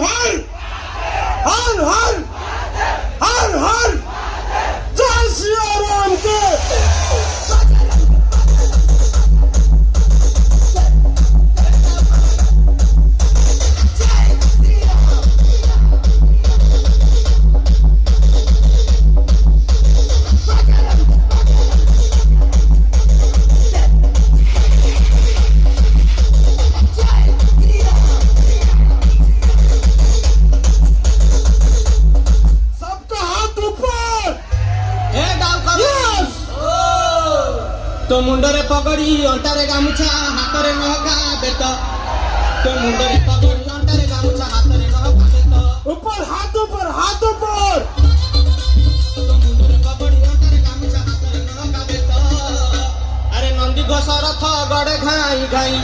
हर हर हर हर हर जय सिया राम के तो मुंडरे पगड़ी अंटारे गामुछा हातरे नहका बेत तो मुंडरे पगड़ी अंटारे गामुछा हातरे नहका बेत ऊपर हाथ ऊपर तो मुंडरे पगड़ी अंटारे गामुछा हातरे नहका बेत अरे नंदी घोष रथ गड़े घाई घाई